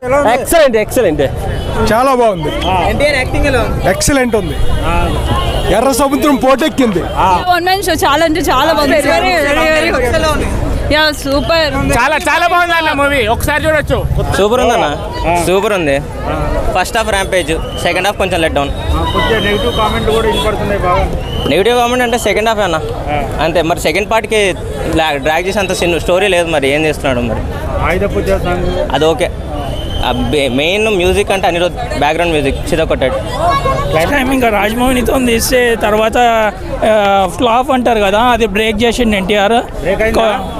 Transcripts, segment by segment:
Excellent excellent చాలా బాగుంది. Excellent ఉంది. ఎర్ర సముద్రం పోటెక్కింది. వన్ మ్యాన్ షో చాలా అంటే చాలా బాగుంది. సూపర్, చాలా చాలా బాగుంది అన్న మూవీ. ఒకసారి చూడొచ్చు. సూపర్ ఉంది అన్న, సూపర్ ఉంది. First half rampage, second half కొంచెం లెట్ డౌన్. నెగిటివ్ కామెంట్ కూడా వినపడుతున్నాయి బాగా. నెగిటివ్ కామెంట్ అంటే సెకండ్ హాఫ్ అన్న అంతే. మరి సెకండ్ పార్ట్కి డ్రాగ్ చేసేంత స్టోరీ లేదు. మరి ఏం చేస్తున్నాడు మరి అది ఓకే. మెయిన్ మ్యూజిక్ అంటే అనిరుద్ బ్యాక్గ్రౌండ్ మ్యూజిక్ చిదకొట్టాడు. ఇంకా రాజమౌళితో తీస్తే తర్వాత ఫ్లాప్ అంటారు కదా, అది బ్రేక్ చేసిండు ఎన్టీఆర్.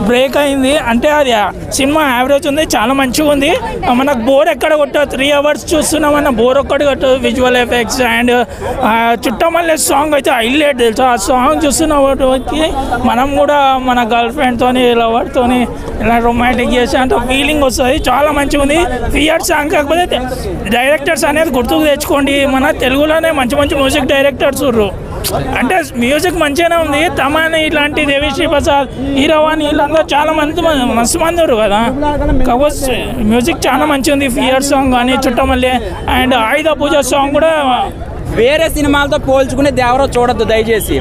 బ్రేక్ అయింది అంటే అది సినిమా యావరేజ్ ఉంది, చాలా మంచిగా ఉంది. మనకు బోర్ ఎక్కడ కొట్టదు, 3 hours చూస్తున్నామన్న బోర్ ఒక్కటి కొట్టదు. Visual effects and Chuttamalle song అయితే హైలైట్ తెలుసు. ఆ సాంగ్ చూస్తున్న వాటికి మనం కూడా మన గర్ల్ ఫ్రెండ్తోని లవర్తోని ఇలా రొమాంటిక్ చేసి అంత ఫీలింగ్ వస్తుంది. చాలా మంచిగా ఉంది. ఫియర్ సాంగ్ కాకపోతే డైరెక్టర్స్ అనేది గుర్తుకు తెచ్చుకోండి. మన తెలుగులోనే మంచి మంచి మ్యూజిక్ డైరెక్టర్స్ ఉర్రు. అంటే మ్యూజిక్ మంచిగానే ఉంది. తమాని ఇలాంటి దేవిశ్రీ ప్రసాద్, హీరోవాణి వీళ్ళందరూ చాలా మస్తు మంది ఉన్నారు కదా. కాకపోతే మ్యూజిక్ చాలా మంచిగా ఉంది. ఫియర్ సాంగ్ కానీ Chuttamalle and Ayudha puja song కూడా వేరే సినిమాలతో పోల్చుకుని దేవర చూడొద్దు దయచేసి.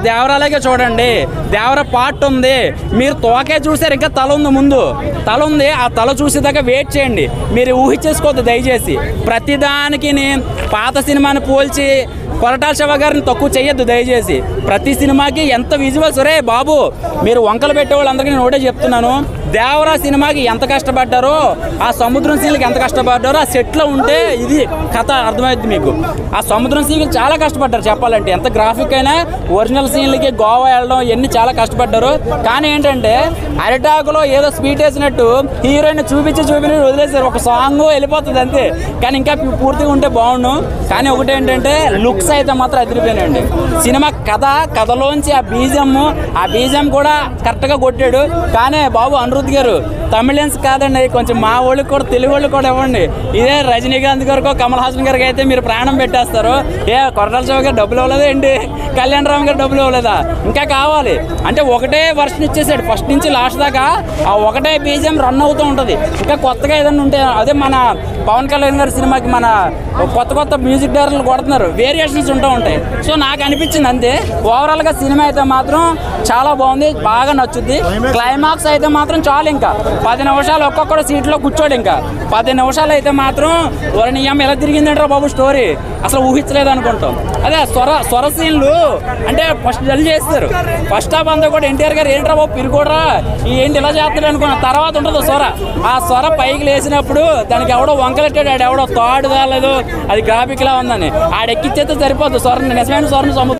దేవరాలాగే చూడండి. దేవర పార్ట్ ఉంది, మీరు తోకే చూసారు, ఇంకా తల ఉంది, ముందు తల ఉంది. ఆ తల చూసేదాకా వెయిట్ చేయండి. మీరు ఊహించేసుకోవద్దు దయచేసి. ప్రతిదానికి పాత సినిమాని పోల్చి కొరటాల శివ గారిని తక్కువ చేయొద్దు దయచేసి. ప్రతి సినిమాకి ఎంత విజువల్స్. రే బాబు, మీరు వంకలు పెట్టే వాళ్ళందరికీ నేను ఒకటే చెప్తున్నాను, దేవరా సినిమాకి ఎంత కష్టపడ్డారో, ఆ సముద్రం సీన్లకి ఎంత కష్టపడ్డారో, ఆ సెట్లో ఉంటే ఇది కథ అర్థమవుతుంది మీకు. ఆ సముద్రం సీన్లు చాలా కష్టపడ్డారు చెప్పాలంటే. ఎంత గ్రాఫిక్ అయినా ఒరిజినల్ సీన్లకి గోవా వెళ్ళడం ఇవన్నీ చాలా కష్టపడ్డారు. కానీ ఏంటంటే అరిటాకులో ఏదో స్వీట్ వేసినట్టు హీరోయిన్ చూపించి వదిలేసారు. ఒక సాంగ్ వెళ్ళిపోతుంది అంతే. కానీ ఇంకా పూర్తిగా ఉంటే బాగుండు. కానీ ఒకటేంటంటే లుక్స్ అయితే మాత్రం అదిరిపోయానండి. సినిమా కథలోంచి ఆ బీజం కూడా కరెక్ట్గా కొట్టాడు. కానీ బాబు అనిరుద్ గారు తమిళన్స్ కాదండి, కొంచెం మా వాళ్ళకి కూడా తెలుగు వాళ్ళకి కూడా ఇవ్వండి. ఇదే రజనీకాంత్ గారికో కమల్ హాసన్ గారికి అయితే మీరు ప్రాణం పెట్టేస్తారు. కొరటాల శివ గారు డబ్బులు ఇవ్వలేదు ఏంటి, కళ్యాణ్ రామ్ గారు డబ్బులు ఇవ్వలేదా? ఇంకా కావాలి అంటే ఒకటే వర్షన్ ఇచ్చేసాడు ఫస్ట్ నుంచి లాస్ట్ దాకా. ఆ ఒకటే బీజం రన్ అవుతూ ఉంటుంది. ఇంకా కొత్తగా ఏదైనా ఉంటే అదే మన పవన్ కళ్యాణ్ గారి సినిమాకి మన కొత్త మ్యూజిక్ డైరెక్టర్లు కొడుతున్నారు, వేరియేషన్స్ ఉంటూ ఉంటాయి. సో నాకు అనిపించింది అంతే. ఓవరాల్గా సినిమా అయితే మాత్రం చాలా బాగుంది, బాగా నచ్చుద్ది. క్లైమాక్స్ అయితే మాత్రం చాలు. ఇంకా 10 నిమిషాలు ఒక్కొక్కడు సీట్లో కూర్చోడు. ఇంకా 10 నిమిషాలు అయితే మాత్రం వరణీయం ఎలా తిరిగిందంటారా బాబు స్టోరీ, అసలు ఊహించలేదు అనుకుంటాం. అదే స్వర సీన్లు అంటే ఫస్ట్ జల్ చేస్తారు. ఫస్ట్ హాఫ్ అంతా కూడా ఎన్టీఆర్ గారు ఏంట్రా బాబు పిరుకోడరా ఏంటి ఇలా చేస్తాడు అనుకున్న తర్వాత ఉంటుంది స్వర. ఆ స్వర పైకి లేచినప్పుడు దానికి ఎవడో వంకలెట్టాడు, ఆడు ఎవడో తాడు కాలేదు, అది గ్రాఫిక్ లా ఉందని ఆడెక్కిచ్చేస్తే సరిపోద్దు స్వరం, నిజమైన స్వరం సముద్రం.